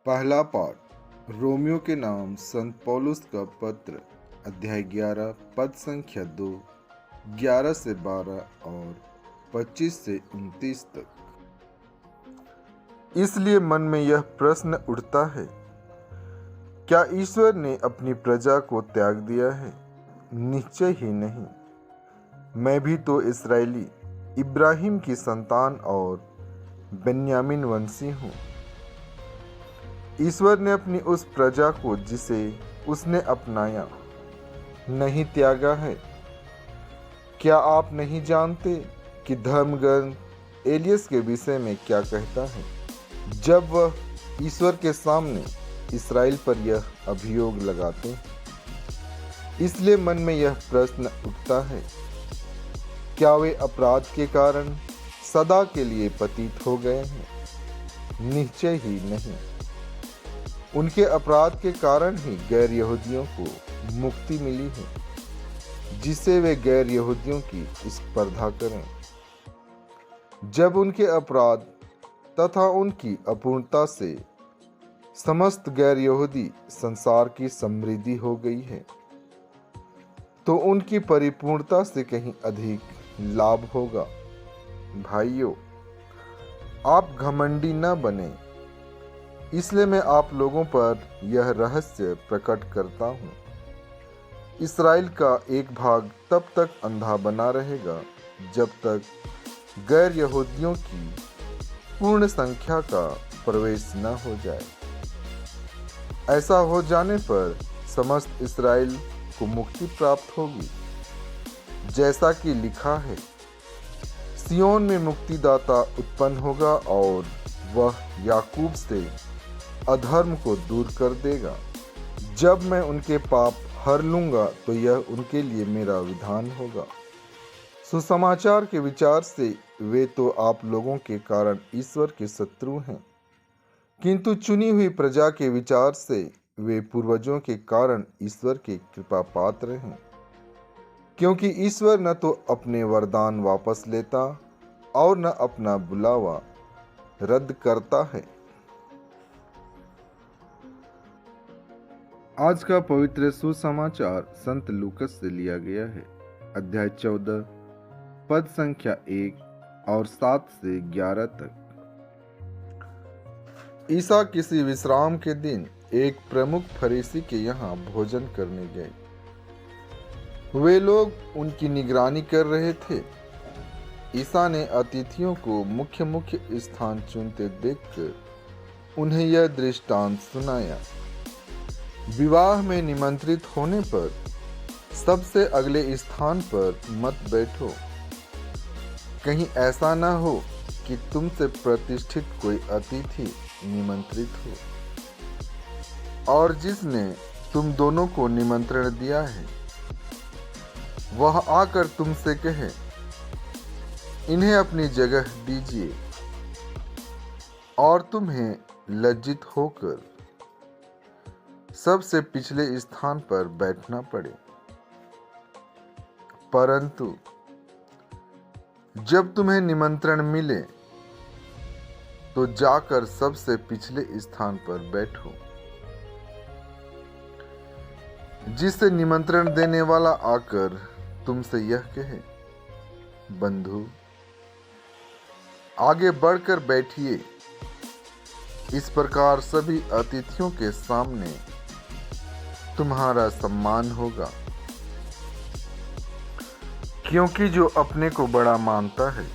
पहला पाठ रोमियो के नाम संत पौलुस का पत्र अध्याय 11 पद संख्या 2 11 से 12 और 25 से 29 तक। इसलिए मन में यह प्रश्न उठता है, क्या ईश्वर ने अपनी प्रजा को त्याग दिया है? निश्चय ही नहीं। मैं भी तो इस्राएली इब्राहिम की संतान और बेन्यामीन वंशी हूँ। ईश्वर ने अपनी उस प्रजा को जिसे उसने अपनाया नहीं त्यागा है। क्या आप नहीं जानते कि धर्मग्रंथ एलियस के विषय में क्या कहता है, जब वह ईश्वर के सामने इस्राएल पर यह अभियोग लगाते हैं? इसलिए मन में यह प्रश्न उठता है, क्या वे अपराध के कारण सदा के लिए पतित हो गए हैं? निश्चय ही नहीं। उनके अपराध के कारण ही गैर यहूदियों को मुक्ति मिली है, जिससे वे गैर यहूदियों की स्पर्धा करें। जब उनके अपराध तथा उनकी अपूर्णता से समस्त गैर यहूदी संसार की समृद्धि हो गई है, तो उनकी परिपूर्णता से कहीं अधिक लाभ होगा। भाइयों, आप घमंडी न बने, इसलिए मैं आप लोगों पर यह रहस्य प्रकट करता हूँ। इस्राएल का एक भाग तब तक अंधा बना रहेगा जब तक गैर यहूदियों की पूर्ण संख्या का प्रवेश न हो जाए। ऐसा हो जाने पर समस्त इस्राएल को मुक्ति प्राप्त होगी, जैसा कि लिखा है, सियोन में मुक्तिदाता उत्पन्न होगा और वह याकूब से अधर्म को दूर कर देगा। जब मैं उनके पाप हर लूंगा तो यह उनके लिए मेरा विधान होगा। सुसमाचार के विचार से वे तो आप लोगों के कारण ईश्वर के शत्रु हैं, किंतु चुनी हुई प्रजा के विचार से वे पूर्वजों के कारण ईश्वर के कृपा पात्र हैं, क्योंकि ईश्वर न तो अपने वरदान वापस लेता और न अपना बुलावा रद्द करता है। आज का पवित्र सुसमाचार संत लूकस से लिया गया है। अध्याय 14 पद संख्या 1 और 7 से 11 तक। ईसा किसी विश्राम के दिन एक प्रमुख फरीसी के यहाँ भोजन करने गए। वे लोग उनकी निगरानी कर रहे थे। ईसा ने अतिथियों को मुख्य स्थान चुनते देखकर उन्हें यह दृष्टांत सुनाया। विवाह में निमंत्रित होने पर सबसे अगले स्थान पर मत बैठो, कहीं ऐसा न हो कि तुमसे प्रतिष्ठित कोई अतिथि निमंत्रित हो और जिसने तुम दोनों को निमंत्रण दिया है वह आकर तुमसे कहे, इन्हें अपनी जगह दीजिए, और तुम्हें लज्जित होकर सबसे पिछले स्थान पर बैठना पड़े। परंतु जब तुम्हें निमंत्रण मिले तो जाकर सबसे पिछले स्थान पर बैठो, जिससे निमंत्रण देने वाला आकर तुमसे यह कहे, बंधु आगे बढ़कर बैठिए। इस प्रकार सभी अतिथियों के सामने तुम्हारा सम्मान होगा। क्योंकि जो अपने को बड़ा मानता है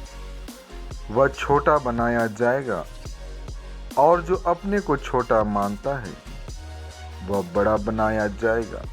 वह छोटा बनाया जाएगा, और जो अपने को छोटा मानता है वह बड़ा बनाया जाएगा।